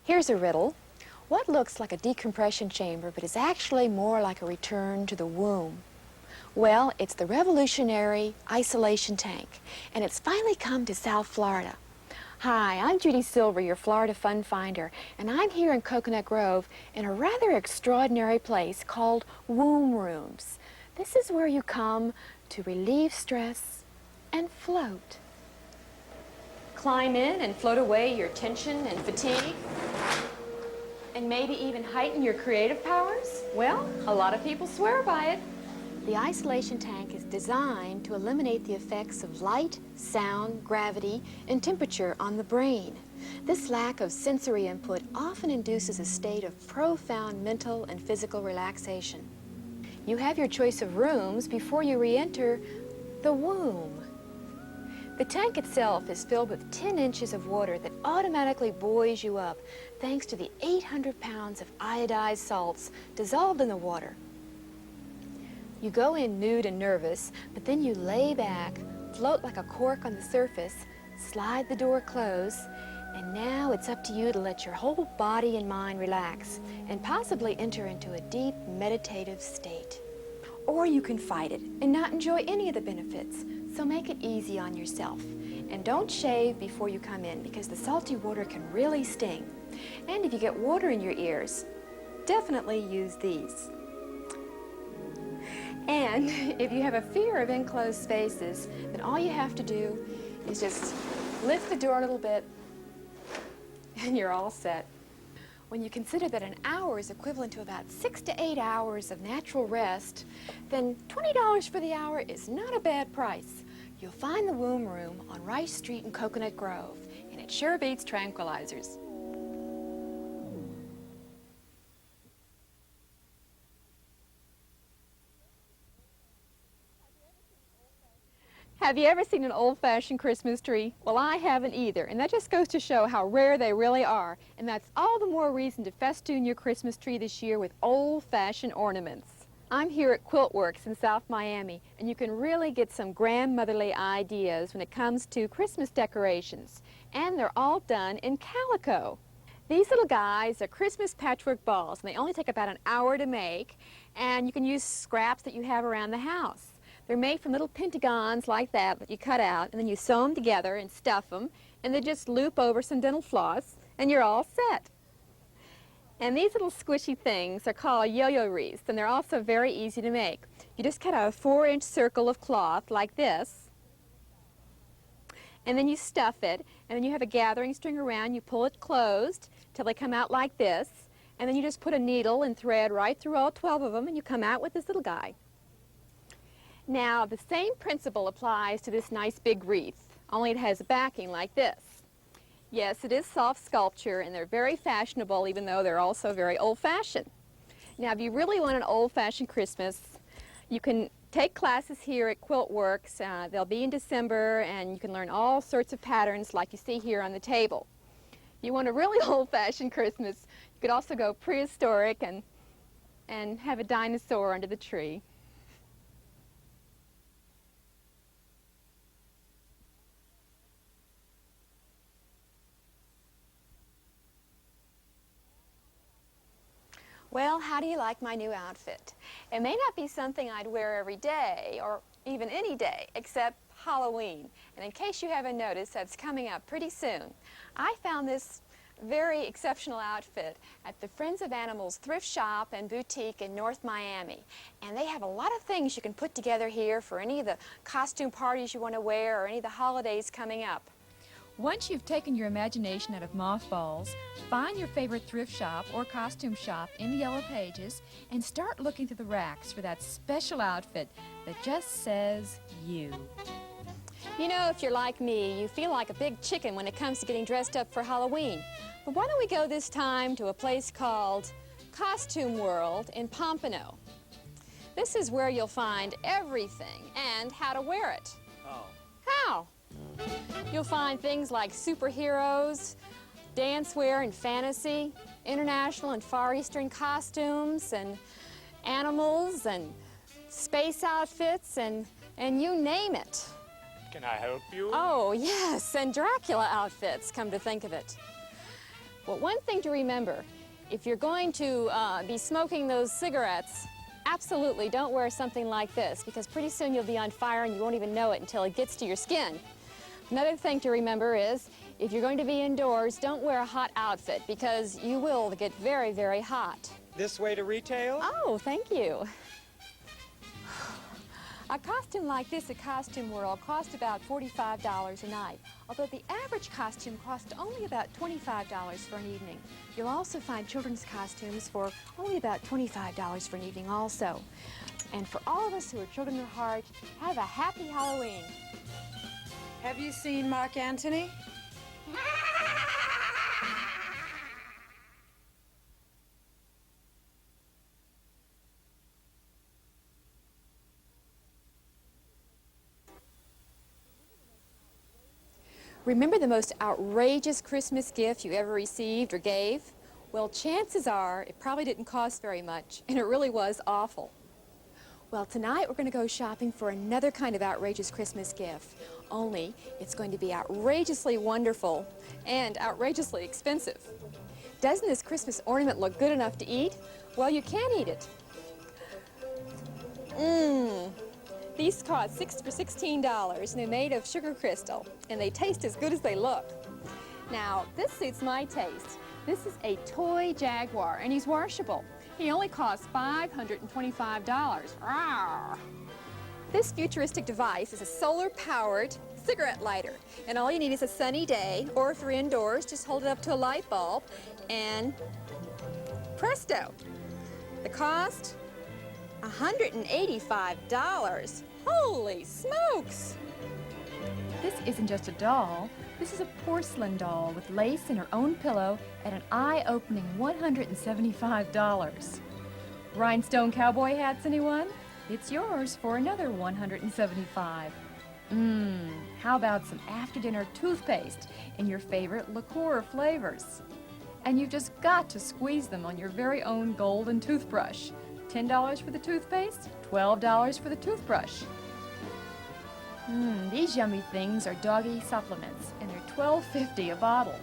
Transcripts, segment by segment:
Here's a riddle. What looks like a decompression chamber but is actually more like a return to the womb? Well, it's the revolutionary isolation tank, and it's finally come to South Florida. Hi, I'm Judy Silver, your Florida Fun Finder, and I'm here in Coconut Grove in a rather extraordinary place called womb rooms. This is where you come to relieve stress and float. Climb in and float away your tension and fatigue, and maybe even heighten your creative powers? Well, a lot of people swear by it. The isolation tank is designed to eliminate the effects of light, sound, gravity, and temperature on the brain. This lack of sensory input often induces a state of profound mental and physical relaxation. You have your choice of rooms before you re-enter the womb. The tank itself is filled with 10 inches of water that automatically buoys you up thanks to the 800 pounds of iodized salts dissolved in the water. You go in nude and nervous, but then you lay back, float like a cork on the surface, slide the door closed, and now it's up to you to let your whole body and mind relax and possibly enter into a deep meditative state. Or you can fight it and not enjoy any of the benefits, so make it easy on yourself. And don't shave before you come in because the salty water can really sting. And if you get water in your ears, definitely use these. And if you have a fear of enclosed spaces, then all you have to do is just lift the door a little bit and you're all set. When you consider that an hour is equivalent to about 6 to 8 hours of natural rest, then $20 for the hour is not a bad price. You'll find the womb room on Rice Street in Coconut Grove, and it sure beats tranquilizers. Have you ever seen an old-fashioned Christmas tree? Well, I haven't either, and that just goes to show how rare they really are. And that's all the more reason to festoon your Christmas tree this year with old-fashioned ornaments. I'm here at Quilt Works in South Miami, and you can really get some grandmotherly ideas when it comes to Christmas decorations. And they're all done in calico. These little guys are Christmas patchwork balls, and they only take about an hour to make, and you can use scraps that you have around the house. They're made from little pentagons like that you cut out, and then you sew them together and stuff them, and they just loop over some dental floss, and you're all set. And these little squishy things are called yo-yo wreaths, and they're also very easy to make. You just cut out a 4-inch circle of cloth like this, and then you stuff it, and then you have a gathering string around. You pull it closed till they come out like this, and then you just put a needle and thread right through all 12 of them, and you come out with this little guy. Now, the same principle applies to this nice big wreath, only it has a backing like this. Yes, it is soft sculpture, and they're very fashionable, even though they're also very old-fashioned. Now, if you really want an old-fashioned Christmas, you can take classes here at Quilt Works. They'll be in December, and you can learn all sorts of patterns like you see here on the table. If you want a really old-fashioned Christmas, you could also go prehistoric and have a dinosaur under the tree. Well, how do you like my new outfit? It may not be something I'd wear every day, or even any day, except Halloween. And in case you haven't noticed, that's coming up pretty soon. I found this very exceptional outfit at the Friends of Animals thrift shop and boutique in North Miami. And they have a lot of things you can put together here for any of the costume parties you want to wear or any of the holidays coming up. Once you've taken your imagination out of mothballs, find your favorite thrift shop or costume shop in the Yellow Pages and start looking through the racks for that special outfit that just says you. You know, if you're like me, you feel like a big chicken when it comes to getting dressed up for Halloween. But why don't we go this time to a place called Costume World in Pompano. This is where you'll find everything and how to wear it. Oh. How? You'll find things like superheroes, dancewear and fantasy, international and Far Eastern costumes, and animals, and space outfits, and you name it. Can I help you? Oh, yes, and Dracula outfits, come to think of it. Well, one thing to remember, if you're going to be smoking those cigarettes, absolutely don't wear something like this, because pretty soon you'll be on fire and you won't even know it until it gets to your skin. Another thing to remember is, if you're going to be indoors, don't wear a hot outfit, because you will get very, very hot. This way to retail? Oh, thank you. A costume like this at Costume World costs about $45 a night, although the average costume costs only about $25 for an evening. You'll also find children's costumes for only about $25 for an evening also. And for all of us who are children at heart, have a happy Halloween. Have you seen Mark Antony? Remember the most outrageous Christmas gift you ever received or gave? Well, chances are it probably didn't cost very much, and it really was awful. Well, tonight we're going to go shopping for another kind of outrageous Christmas gift, only it's going to be outrageously wonderful and outrageously expensive. Doesn't this Christmas ornament look good enough to eat? Well, you can eat it. These cost $16, and they're made of sugar crystal, and they taste as good as they look. Now, this suits my taste. This is a toy Jaguar, and he's washable. He only costs $525. Rawr. This futuristic device is a solar-powered cigarette lighter, and all you need is a sunny day, or if you're indoors, just hold it up to a light bulb, and presto. The cost? $185. Holy smokes! This isn't just a doll. This is a porcelain doll with lace and her own pillow at an eye-opening $175. Rhinestone cowboy hats, anyone? It's yours for another $175. How about some after-dinner toothpaste in your favorite liqueur flavors? And you've just got to squeeze them on your very own golden toothbrush. $10 for the toothpaste, $12 for the toothbrush. These yummy things are doggy supplements, and they're $12.50 a bottle.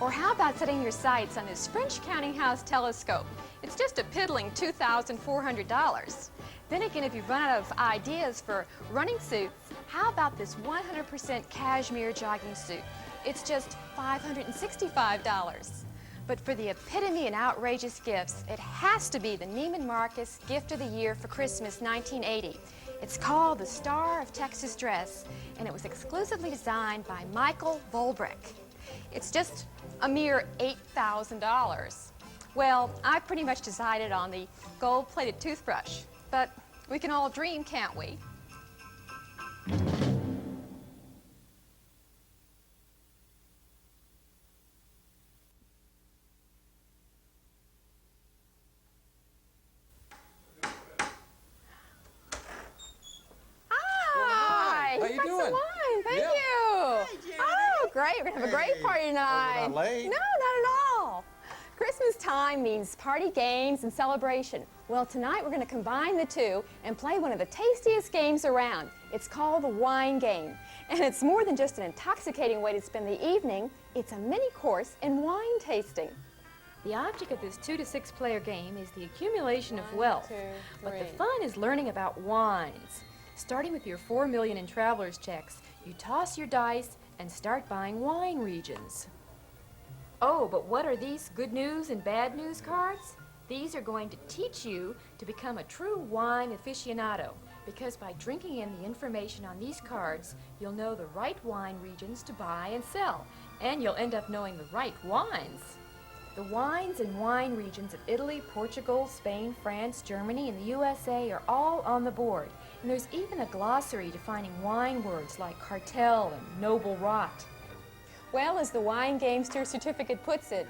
Or how about setting your sights on this French counting house telescope? It's just a piddling $2,400. Then again, if you've run out of ideas for running suits, how about this 100% cashmere jogging suit? It's just $565. But for the epitome and outrageous gifts, it has to be the Neiman Marcus Gift of the Year for Christmas 1980. It's called the Star of Texas Dress, and it was exclusively designed by Michael Volbrick. It's just a mere $8,000. Well, I pretty much decided on the gold-plated toothbrush, but we can all dream, can't we? Thank you. Oh, great. We're going to have a great party tonight. Are we not late? No, not at all. Christmas time means party games and celebration. Well, tonight we're going to combine the two and play one of the tastiest games around. It's called the wine game. And it's more than just an intoxicating way to spend the evening. It's a mini course in wine tasting. The object of this 2 to 6 player game is the accumulation of wealth. But the fun is learning about wines. Starting with your 4 million in traveler's checks, you toss your dice and start buying wine regions. Oh, but what are these good news and bad news cards? These are going to teach you to become a true wine aficionado, because by drinking in the information on these cards, you'll know the right wine regions to buy and sell, and you'll end up knowing the right wines. The wines and wine regions of Italy, Portugal, Spain, France, Germany, and the USA are all on the board. And there's even a glossary defining wine words like cartel and noble rot. Well, as the Wine Gamester certificate puts it,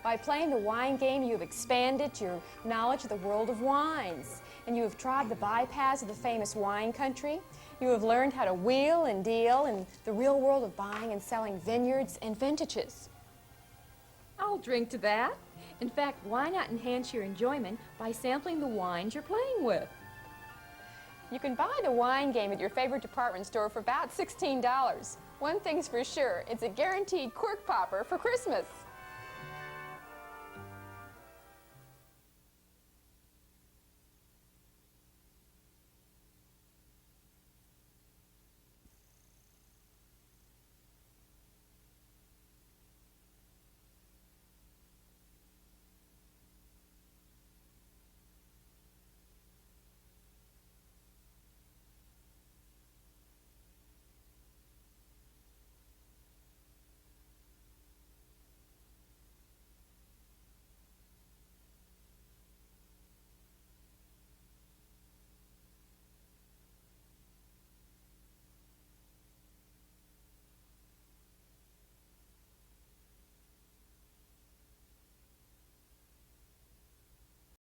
by playing the wine game, you have expanded your knowledge of the world of wines. And you have trod the bypaths of the famous wine country. You have learned how to wheel and deal in the real world of buying and selling vineyards and vintages. I'll drink to that. In fact, why not enhance your enjoyment by sampling the wines you're playing with? You can buy the wine game at your favorite department store for about $16. One thing's for sure, it's a guaranteed cork popper for Christmas.